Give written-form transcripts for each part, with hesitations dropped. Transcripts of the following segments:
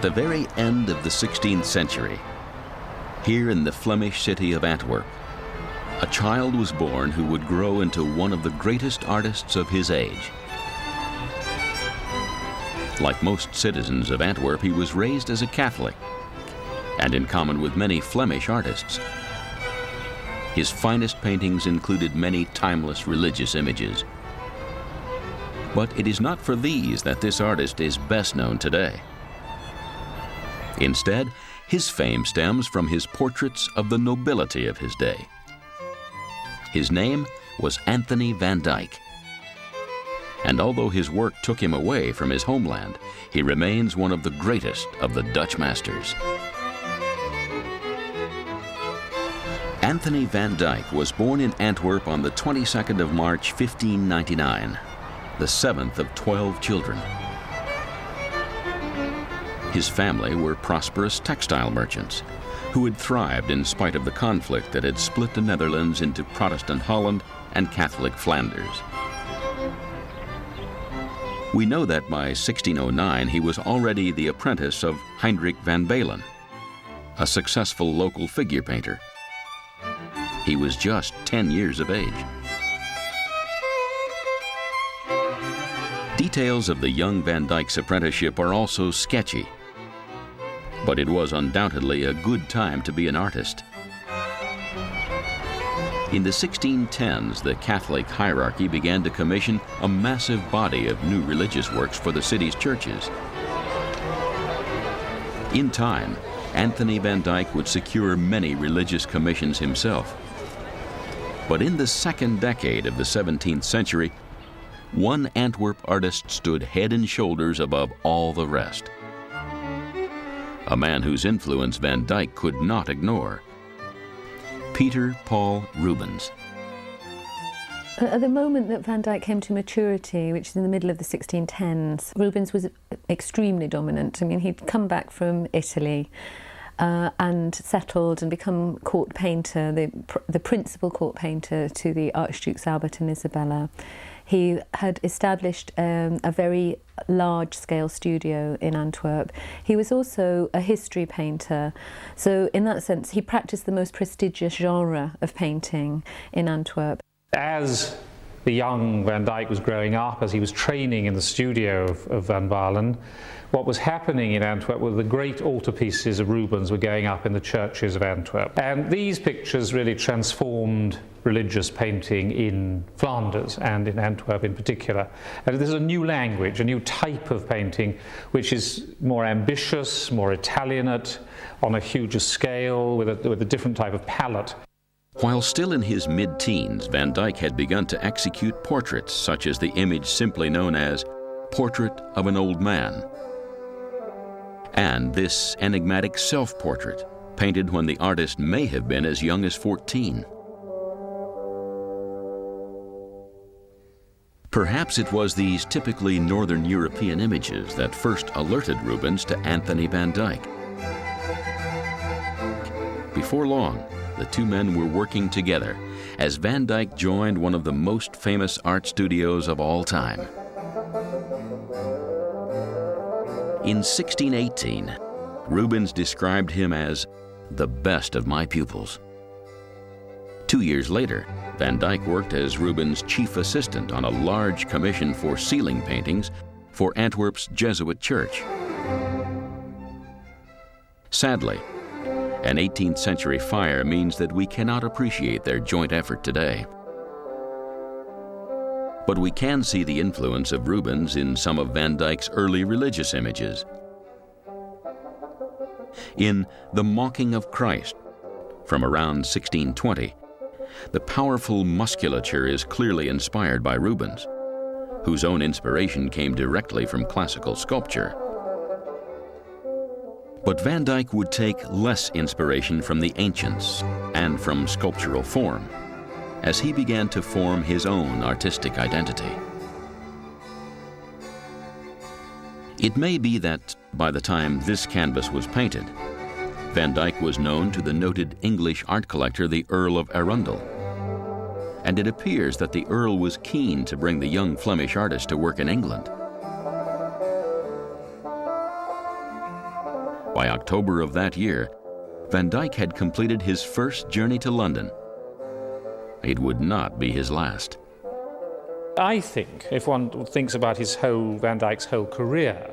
the very end of the 16th century, here in the Flemish city of Antwerp, a child was born who would grow into one of the greatest artists of his age. Like most citizens of Antwerp, he was raised as a Catholic, and in common with many Flemish artists, his finest paintings included many timeless religious images. But it is not for these that this artist is best known today. Instead, his fame stems from his portraits of the nobility of his day. His name was Anthony van Dyck. And although his work took him away from his homeland, he remains one of the greatest of the Dutch masters. Anthony van Dyck was born in Antwerp on the 22nd of March, 1599, the seventh of 12 children. His family were prosperous textile merchants who had thrived in spite of the conflict that had split the Netherlands into Protestant Holland and Catholic Flanders. We know that by 1609 he was already the apprentice of Heinrich van Balen, a successful local figure painter. He was just 10 years of age. Details of the young Van Dyck's apprenticeship are also sketchy, but it was undoubtedly a good time to be an artist. In the 1610s, the Catholic hierarchy began to commission a massive body of new religious works for the city's churches. In time, Anthony van Dyck would secure many religious commissions himself. But in the second decade of the 17th century, one Antwerp artist stood head and shoulders above all the rest. A man whose influence Van Dyck could not ignore. Peter Paul Rubens. At the moment that Van Dyck came to maturity, which is in the middle of the 1610s, Rubens was extremely dominant. I mean, he'd come back from Italy and settled and become court painter, the principal court painter to the Archdukes Albert and Isabella. He had established a very large-scale studio in Antwerp. He was also a history painter, so in that sense he practiced the most prestigious genre of painting in Antwerp. As the young Van Dyck was growing up, as he was training in the studio of Van Balen, what was happening in Antwerp were the great altarpieces of Rubens were going up in the churches of Antwerp. And these pictures really transformed religious painting in Flanders and in Antwerp in particular. And there's a new language, a new type of painting, which is more ambitious, more Italianate, on a huger scale, with a different type of palette. While still in his mid-teens, Van Dyck had begun to execute portraits such as the image simply known as Portrait of an Old Man, and this enigmatic self-portrait, painted when the artist may have been as young as 14. Perhaps it was these typically Northern European images that first alerted Rubens to Anthony van Dyck. Before long, the two men were working together as Van Dyck joined one of the most famous art studios of all time. In 1618, Rubens described him as the best of my pupils. 2 years later, Van Dyck worked as Rubens' chief assistant on a large commission for ceiling paintings for Antwerp's Jesuit church. Sadly, an 18th century fire means that we cannot appreciate their joint effort today. But we can see the influence of Rubens in some of Van Dyck's early religious images. In The Mocking of Christ, from around 1620, the powerful musculature is clearly inspired by Rubens, whose own inspiration came directly from classical sculpture. But Van Dyck would take less inspiration from the ancients and from sculptural form, as he began to form his own artistic identity. It may be that by the time this canvas was painted, Van Dyck was known to the noted English art collector, the Earl of Arundel. And it appears that the Earl was keen to bring the young Flemish artist to work in England. By October of that year, Van Dyck had completed his first journey to London. It would not be his last. I think, if one thinks about Van Dyck's whole career,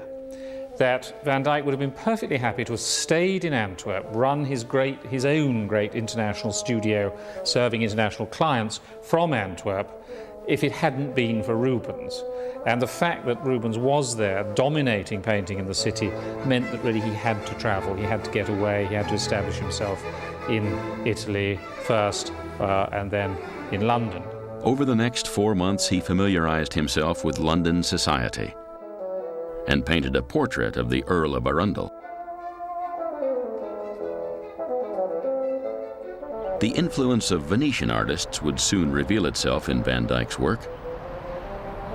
that Van Dyck would have been perfectly happy to have stayed in Antwerp, run his own great international studio, serving international clients from Antwerp, if it hadn't been for Rubens. And the fact that Rubens was there, dominating painting in the city, meant that really he had to travel, he had to get away, he had to establish himself in Italy first, and then in London. Over the next 4 months, he familiarized himself with London society and painted a portrait of the Earl of Arundel. The influence of Venetian artists would soon reveal itself in Van Dyck's work.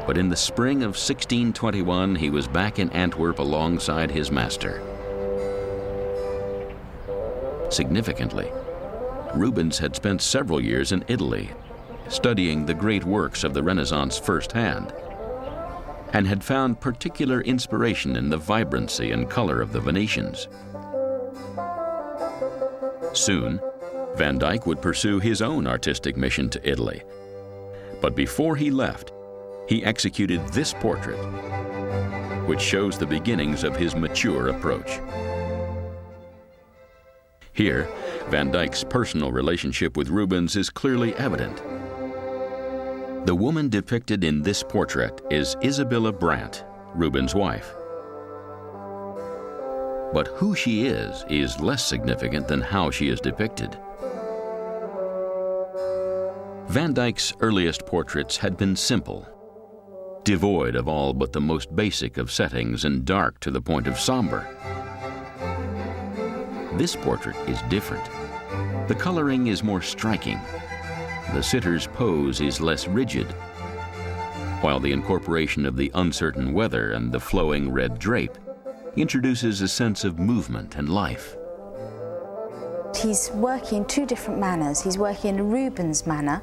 But in the spring of 1621, he was back in Antwerp alongside his master. Significantly, Rubens had spent several years in Italy, studying the great works of the Renaissance firsthand, and had found particular inspiration in the vibrancy and color of the Venetians. Soon, Van Dyck would pursue his own artistic mission to Italy. But before he left, he executed this portrait, which shows the beginnings of his mature approach. Here, Van Dyck's personal relationship with Rubens is clearly evident. The woman depicted in this portrait is Isabella Brandt, Rubens' wife. But who she is less significant than how she is depicted. Van Dyck's earliest portraits had been simple, devoid of all but the most basic of settings and dark to the point of somber. This portrait is different. The coloring is more striking. The sitter's pose is less rigid, while the incorporation of the uncertain weather and the flowing red drape introduces a sense of movement and life. He's working in two different manners. He's working in a Rubens manner,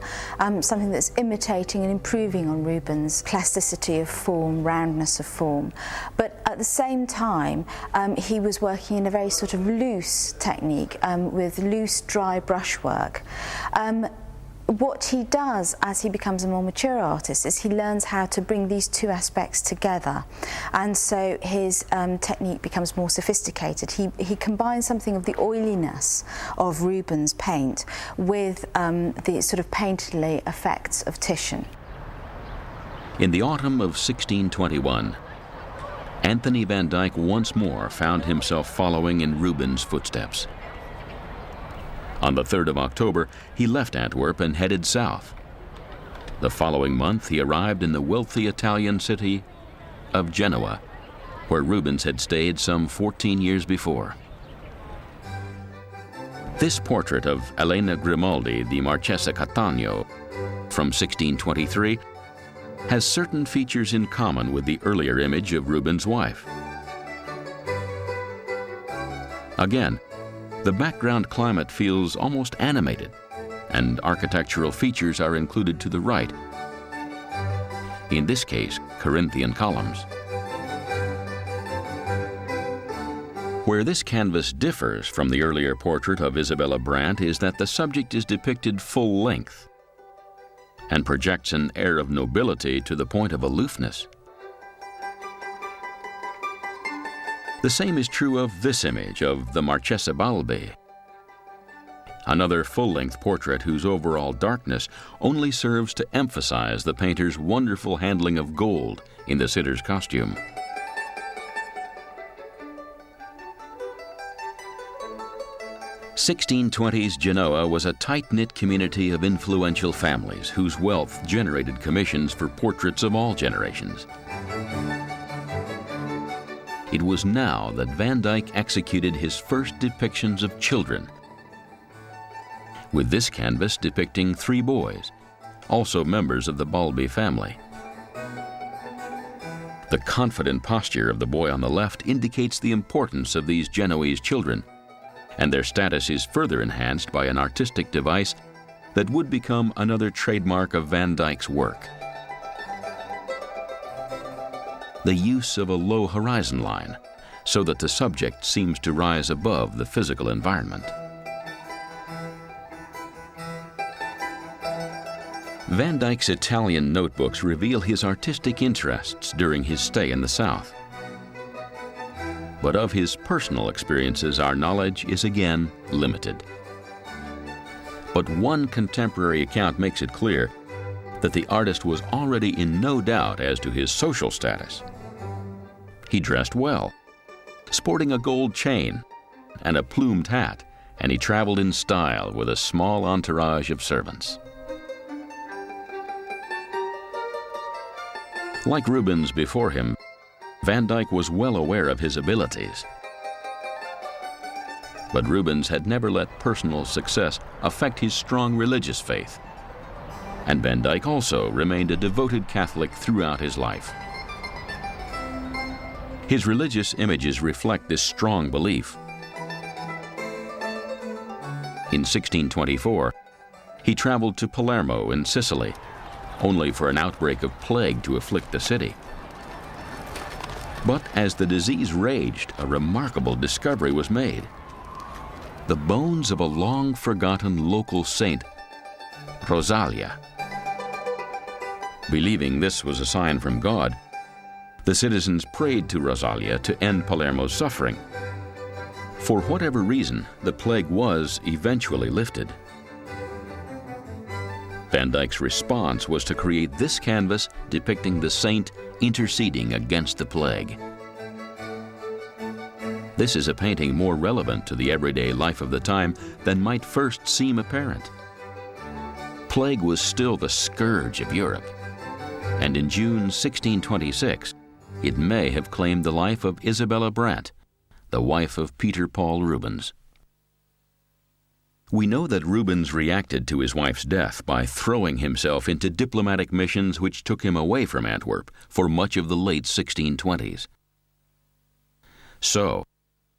something that's imitating and improving on Rubens' plasticity of form, roundness of form. But at the same time, he was working in a very sort of loose technique with loose, dry brushwork. What he does as he becomes a more mature artist is he learns how to bring these two aspects together, and so his technique becomes more sophisticated. He combines something of the oiliness of Rubens' paint with the sort of painterly effects of Titian. In the autumn of 1621, Anthony Van Dyck once more found himself following in Rubens' footsteps. On the 3rd of October, he left Antwerp and headed south. The following month, he arrived in the wealthy Italian city of Genoa, where Rubens had stayed some 14 years before. This portrait of Elena Grimaldi, the Marchesa Cattaneo, from 1623, has certain features in common with the earlier image of Rubens' wife. Again, the background climate feels almost animated, and architectural features are included to the right. In this case, Corinthian columns. Where this canvas differs from the earlier portrait of Isabella Brandt is that the subject is depicted full length and projects an air of nobility to the point of aloofness. The same is true of this image of the Marchesa Balbi, another full-length portrait whose overall darkness only serves to emphasize the painter's wonderful handling of gold in the sitter's costume. (1620s) Genoa was a tight-knit community of influential families whose wealth generated commissions for portraits of all generations. It was now that Van Dyck executed his first depictions of children, with this canvas depicting 3 boys, also members of the Balbi family. The confident posture of the boy on the left indicates the importance of these Genoese children, and their status is further enhanced by an artistic device that would become another trademark of Van Dyck's work: the use of a low horizon line, so that the subject seems to rise above the physical environment. Van Dyck's Italian notebooks reveal his artistic interests during his stay in the South. But of his personal experiences, our knowledge is again limited. But one contemporary account makes it clear that the artist was already in no doubt as to his social status. He dressed well, sporting a gold chain and a plumed hat, and he traveled in style with a small entourage of servants. Like Rubens before him, Van Dyck was well aware of his abilities. But Rubens had never let personal success affect his strong religious faith. And Van Dyck also remained a devoted Catholic throughout his life. His religious images reflect this strong belief. In 1624, he traveled to Palermo in Sicily, only for an outbreak of plague to afflict the city. But as the disease raged, a remarkable discovery was made. The bones of a long-forgotten local saint, Rosalia. Believing this was a sign from God, the citizens prayed to Rosalia to end Palermo's suffering. For whatever reason, the plague was eventually lifted. Van Dyck's response was to create this canvas depicting the saint interceding against the plague. This is a painting more relevant to the everyday life of the time than might first seem apparent. Plague was still the scourge of Europe, and in June 1626, it may have claimed the life of Isabella Brandt, the wife of Peter Paul Rubens. We know that Rubens reacted to his wife's death by throwing himself into diplomatic missions which took him away from Antwerp for much of the late 1620s. So,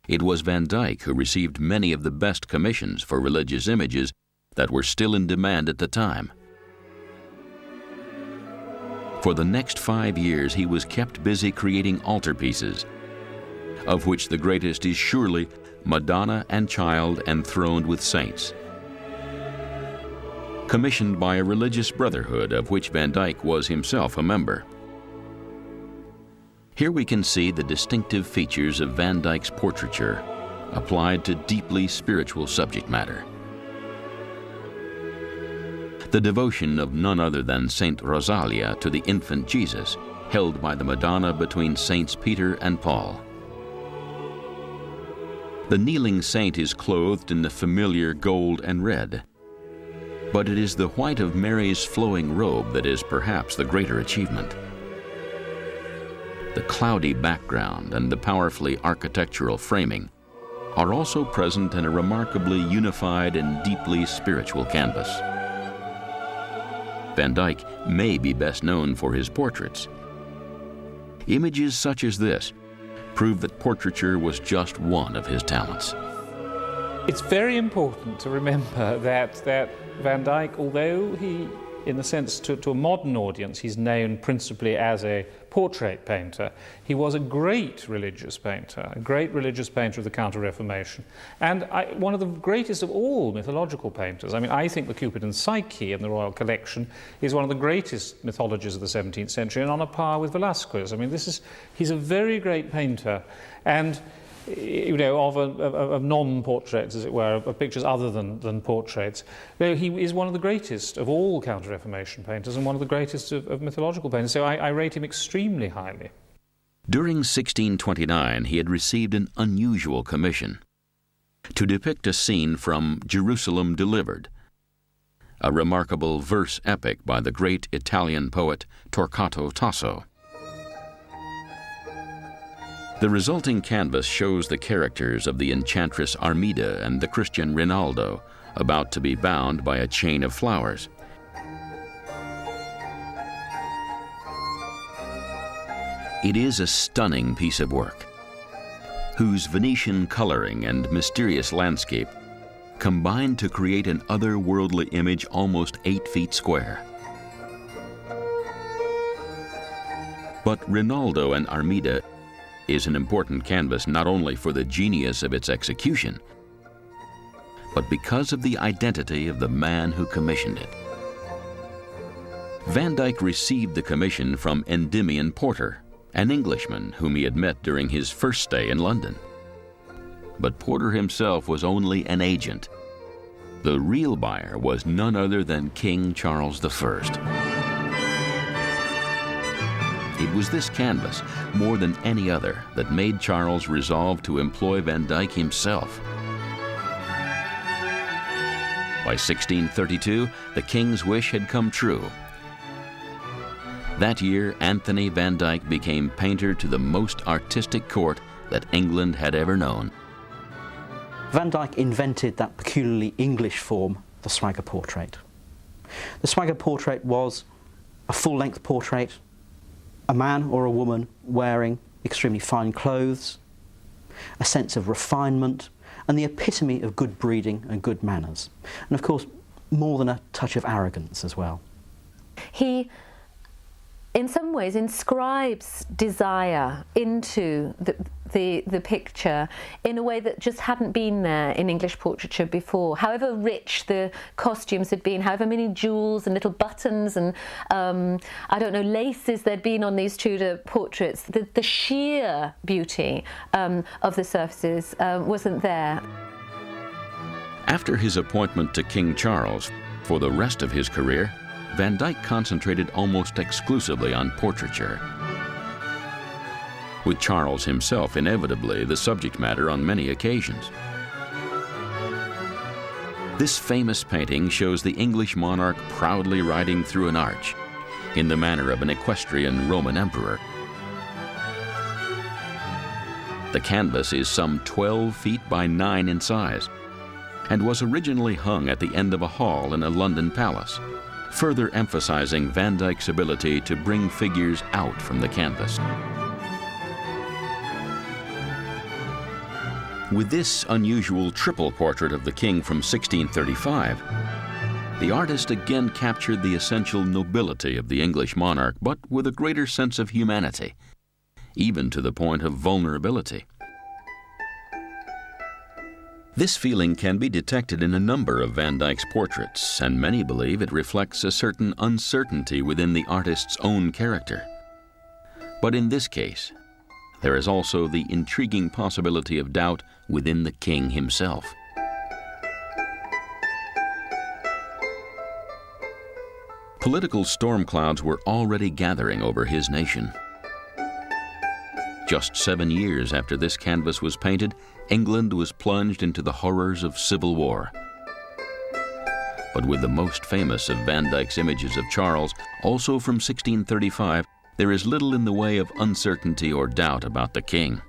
it was Van Dyck who received many of the best commissions for religious images that were still in demand at the time. For the next 5 years, he was kept busy creating altarpieces, of which the greatest is surely Madonna and Child enthroned with saints. Commissioned by a religious brotherhood of which Van Dyck was himself a member. Here we can see the distinctive features of Van Dyck's portraiture applied to deeply spiritual subject matter. The devotion of none other than Saint Rosalia to the infant Jesus, held by the Madonna between Saints Peter and Paul. The kneeling saint is clothed in the familiar gold and red, but it is the white of Mary's flowing robe that is perhaps the greater achievement. The cloudy background and the powerfully architectural framing are also present in a remarkably unified and deeply spiritual canvas. Van Dyck may be best known for his portraits. Images such as this prove that portraiture was just one of his talents. It's very important to remember that Van Dyck, although he, in a sense, to a modern audience, he's known principally as a portrait painter, he was a great religious painter of the Counter-Reformation, and one of the greatest of all mythological painters. I mean, I think the Cupid and Psyche in the Royal Collection is one of the greatest mythologies of the 17th century and on a par with Velasquez. I mean, he's a very great painter, and of non-portraits, as it were, of pictures other than portraits. He is one of the greatest of all Counter-Reformation painters and one of the greatest of mythological painters, so I rate him extremely highly. During 1629, he had received an unusual commission to depict a scene from Jerusalem Delivered, a remarkable verse epic by the great Italian poet Torquato Tasso. The resulting canvas shows the characters of the enchantress Armida and the Christian Rinaldo about to be bound by a chain of flowers. It is a stunning piece of work, whose Venetian coloring and mysterious landscape combine to create an otherworldly image almost 8 feet square. But Rinaldo and Armida is an important canvas not only for the genius of its execution, but because of the identity of the man who commissioned it. Van Dyck received the commission from Endymion Porter, an Englishman whom he had met during his first stay in London. But Porter himself was only an agent. The real buyer was none other than King Charles I. It was this canvas, more than any other, that made Charles resolve to employ Van Dyck himself. By 1632, the king's wish had come true. That year, Anthony Van Dyck became painter to the most artistic court that England had ever known. Van Dyck invented that peculiarly English form, the swagger portrait. The swagger portrait was a full-length portrait, a man or a woman wearing extremely fine clothes, a sense of refinement, and the epitome of good breeding and good manners. And of course, more than a touch of arrogance as well. He, in some ways, inscribes desire into the picture in a way that just hadn't been there in English portraiture before. However rich the costumes had been, however many jewels and little buttons and, I don't know, laces there'd been on these Tudor portraits, the sheer beauty of the surfaces wasn't there. After his appointment to King Charles, for the rest of his career, Van Dyck concentrated almost exclusively on portraiture, with Charles himself inevitably the subject matter on many occasions. This famous painting shows the English monarch proudly riding through an arch, in the manner of an equestrian Roman emperor. The canvas is some 12 feet by 9 in size, and was originally hung at the end of a hall in a London palace, further emphasizing Van Dyck's ability to bring figures out from the canvas. With this unusual triple portrait of the king from 1635, the artist again captured the essential nobility of the English monarch, but with a greater sense of humanity, even to the point of vulnerability. This feeling can be detected in a number of Van Dyck's portraits, and many believe it reflects a certain uncertainty within the artist's own character. But in this case, there is also the intriguing possibility of doubt within the king himself. Political storm clouds were already gathering over his nation. Just 7 years after this canvas was painted, England was plunged into the horrors of civil war. But with the most famous of Van Dyck's images of Charles, also from 1635, there is little in the way of uncertainty or doubt about the king.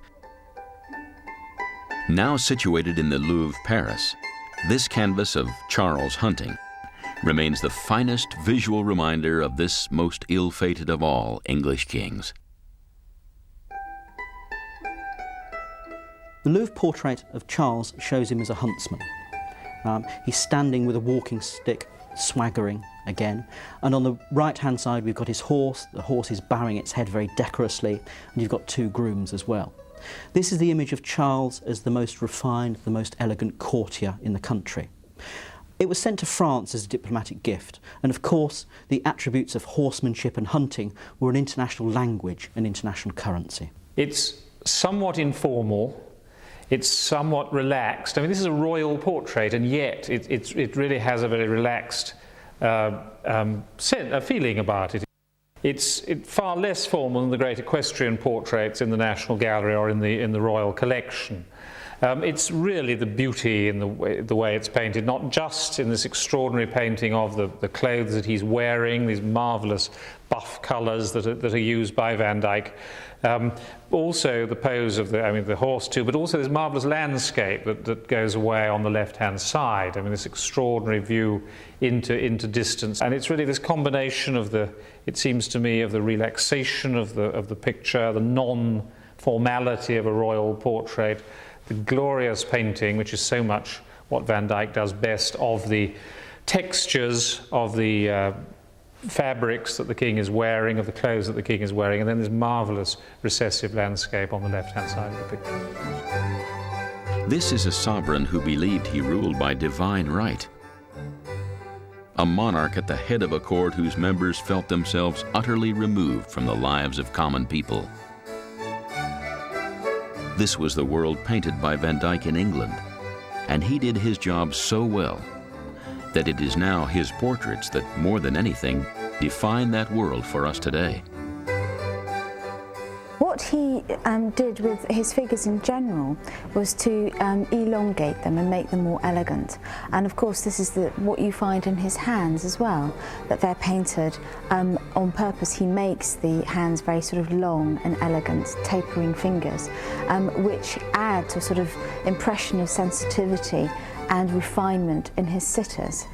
Now situated in the Louvre, Paris, this canvas of Charles hunting remains the finest visual reminder of this most ill-fated of all English kings. The Louvre portrait of Charles shows him as a huntsman. He's standing with a walking stick, swaggering again. And on the right-hand side, we've got his horse. The horse is bowing its head very decorously, and you've got 2 grooms as well. This is the image of Charles as the most refined, the most elegant courtier in the country. It was sent to France as a diplomatic gift, and of course, the attributes of horsemanship and hunting were an international language and international currency. It's somewhat informal. It's somewhat relaxed. I mean, this is a royal portrait, and yet it really has a very relaxed feeling about it. It's far less formal than the great equestrian portraits in the National Gallery or in the Royal Collection. It's really the beauty in the way it's painted, not just in this extraordinary painting of the clothes that he's wearing, these marvellous buff colours that are used by Van Dyck. Also the pose of the horse too, but also this marvellous landscape that goes away on the left-hand side. I mean, this extraordinary view into distance. And it's really this combination of it seems to me, of the relaxation of the picture, the non-formality of a royal portrait, the glorious painting, which is so much what Van Dyck does best, of the textures of the fabrics that the king is wearing, of the clothes that the king is wearing, and then this marvellous recessive landscape on the left-hand side of the picture. This is a sovereign who believed he ruled by divine right. A monarch at the head of a court whose members felt themselves utterly removed from the lives of common people. This was the world painted by Van Dyck in England, and he did his job so well that it is now his portraits that, more than anything, define that world for us today. What he did with his figures in general was to elongate them and make them more elegant. And of course this is what you find in his hands as well, that they're painted on purpose. He makes the hands very sort of long and elegant, tapering fingers, which add to a sort of impression of sensitivity and refinement in his sitters.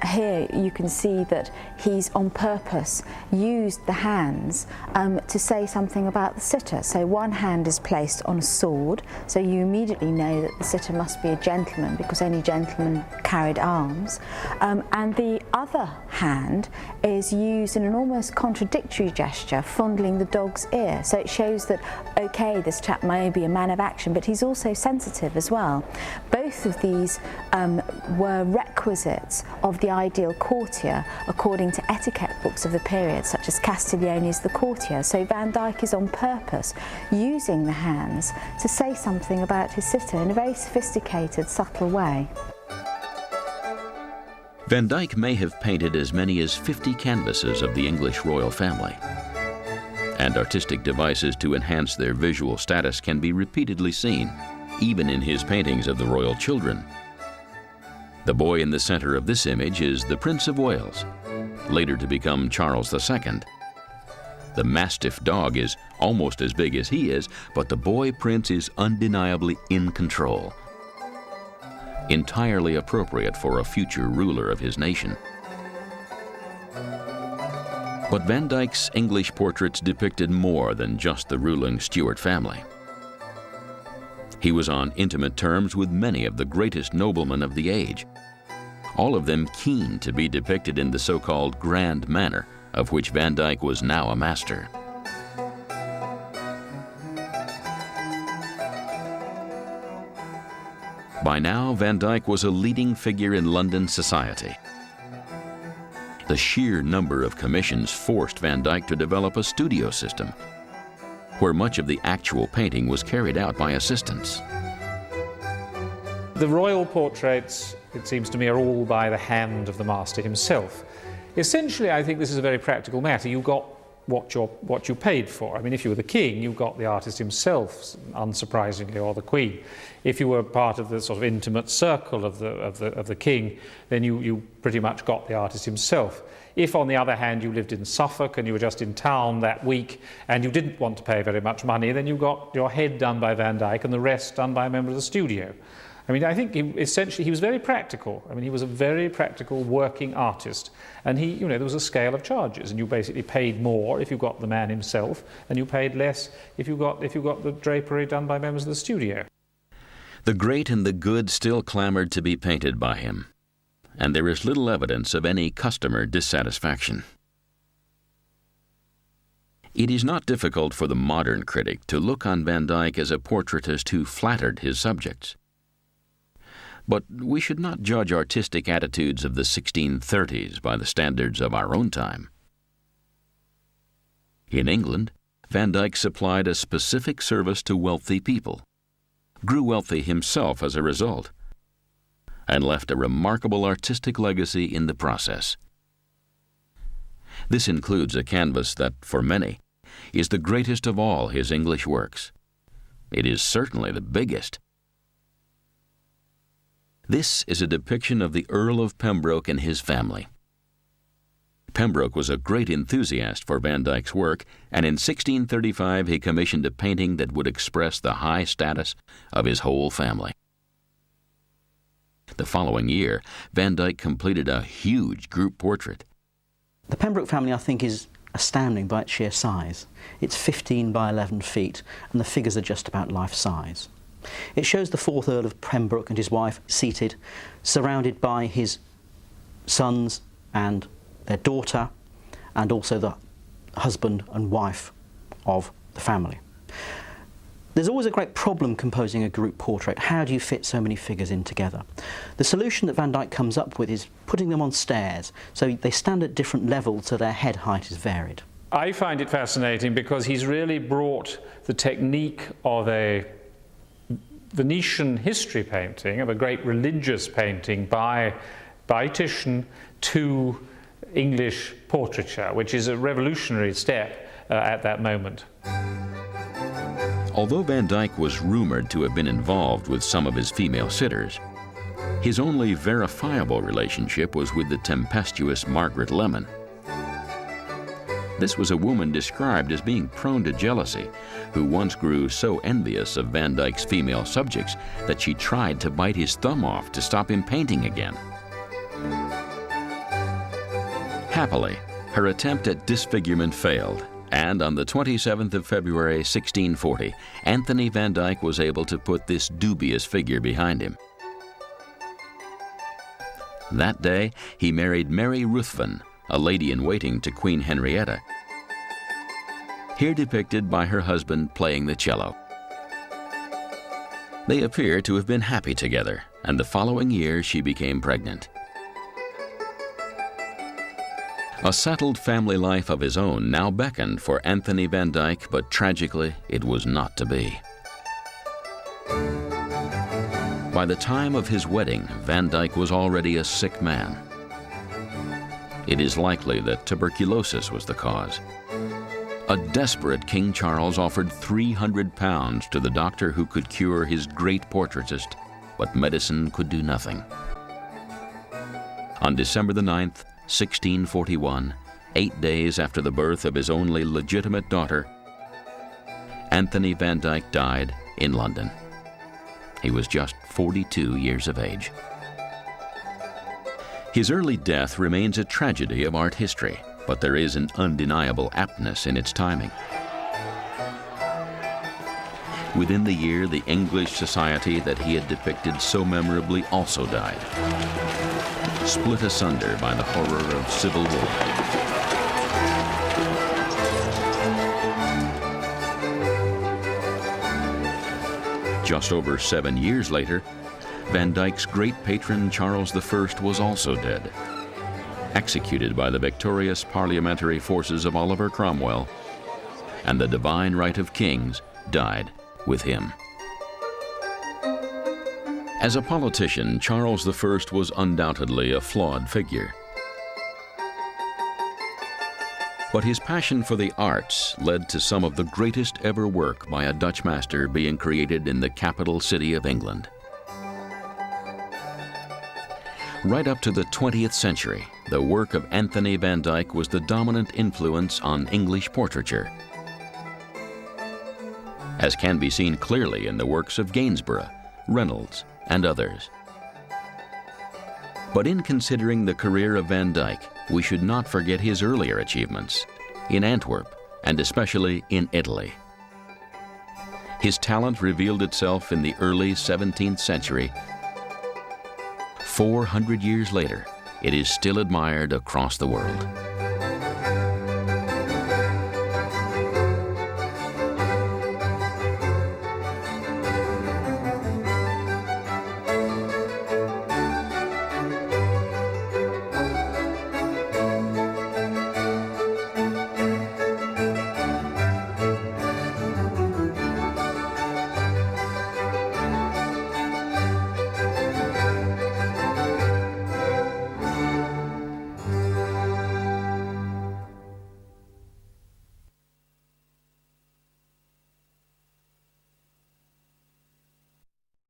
Here you can see that he's on purpose used the hands to say something about the sitter. So one hand is placed on a sword, so you immediately know that the sitter must be a gentleman because only gentlemen carried arms. And the other hand is used in an almost contradictory gesture, fondling the dog's ear. So it shows that, okay, this chap may be a man of action, but he's also sensitive as well. Both of these were requisites of the ideal courtier according to etiquette books of the period, such as Castiglione's The Courtier. So Van Dyck is on purpose using the hands to say something about his sitter in a very sophisticated, subtle way. Van Dyck may have painted as many as 50 canvases of the English royal family, and artistic devices to enhance their visual status can be repeatedly seen, even in his paintings of the royal children. The boy in the center of this image is the Prince of Wales, later to become Charles II. The Mastiff dog is almost as big as he is, but the boy prince is undeniably in control, entirely appropriate for a future ruler of his nation. But Van Dyck's English portraits depicted more than just the ruling Stuart family. He was on intimate terms with many of the greatest noblemen of the age, all of them keen to be depicted in the so-called grand manner, of which Van Dyck was now a master. By now, Van Dyck was a leading figure in London society. The sheer number of commissions forced Van Dyck to develop a studio system, where much of the actual painting was carried out by assistants. The royal portraits, it seems to me, are all by the hand of the master himself. Essentially, I think this is a very practical matter. You got what you paid for. I mean, if you were the king, you got the artist himself, unsurprisingly, or the queen. If you were part of the sort of intimate circle of the king, then you pretty much got the artist himself. If, on the other hand, you lived in Suffolk and you were just in town that week and you didn't want to pay very much money, then you got your head done by Van Dyck and the rest done by a member of the studio. I mean, I think he was very practical. I mean, he was a very practical working artist. And there was a scale of charges, and you basically paid more if you got the man himself, and you paid less if you got the drapery done by members of the studio. The great and the good still clamored to be painted by him, and there is little evidence of any customer dissatisfaction. It is not difficult for the modern critic to look on Van Dyck as a portraitist who flattered his subjects. But we should not judge artistic attitudes of the 1630s by the standards of our own time. In England, Van Dyck supplied a specific service to wealthy people, grew wealthy himself as a result, and left a remarkable artistic legacy in the process. This includes a canvas that, for many, is the greatest of all his English works. It is certainly the biggest. This is a depiction of the Earl of Pembroke and his family. Pembroke was a great enthusiast for Van Dyck's work, and in 1635 he commissioned a painting that would express the high status of his whole family. The following year, Van Dyck completed a huge group portrait. The Pembroke family, I think, is astounding by its sheer size. It's 15 by 11 feet, and the figures are just about life size. It shows the 4th Earl of Pembroke and his wife seated, surrounded by his sons and their daughter, and also the husband and wife of the family. There's always a great problem composing a group portrait. How do you fit so many figures in together? The solution that Van Dyck comes up with is putting them on stairs, so they stand at different levels so their head height is varied. I find it fascinating because he's really brought the technique of a Venetian history painting, of a great religious painting by Titian, to English portraiture, which is a revolutionary step at that moment. Although Van Dyck was rumored to have been involved with some of his female sitters, his only verifiable relationship was with the tempestuous Margaret Lemon. This was a woman described as being prone to jealousy, who once grew so envious of Van Dyck's female subjects that she tried to bite his thumb off to stop him painting again. Happily, her attempt at disfigurement failed, and on the 27th of February 1640, Anthony Van Dyck was able to put this dubious figure behind him. That day, he married Mary Ruthven, a lady-in-waiting to Queen Henrietta, here depicted by her husband playing the cello. They appear to have been happy together, and the following year she became pregnant. A settled family life of his own now beckoned for Anthony Van Dyck, but tragically, it was not to be. By the time of his wedding, Van Dyck was already a sick man. It is likely that tuberculosis was the cause. A desperate King Charles offered £300 to the doctor who could cure his great portraitist, but medicine could do nothing. On December the 9th, 1641, 8 days after the birth of his only legitimate daughter, Anthony Van Dyck died in London. He was just 42 years of age. His early death remains a tragedy of art history, but there is an undeniable aptness in its timing. Within the year, the English society that he had depicted so memorably also died, split asunder by the horror of civil war. Just over 7 years later, Van Dyck's great patron Charles I was also dead, executed by the victorious parliamentary forces of Oliver Cromwell, and the divine right of kings died with him. As a politician, Charles I was undoubtedly a flawed figure. But his passion for the arts led to some of the greatest ever work by a Dutch master being created in the capital city of England. Right up to the 20th century, the work of Anthony Van Dyck was the dominant influence on English portraiture, as can be seen clearly in the works of Gainsborough, Reynolds, and others. But in considering the career of Van Dyck, we should not forget his earlier achievements in Antwerp, and especially in Italy. His talent revealed itself in the early 17th century. 400 years later, it is still admired across the world.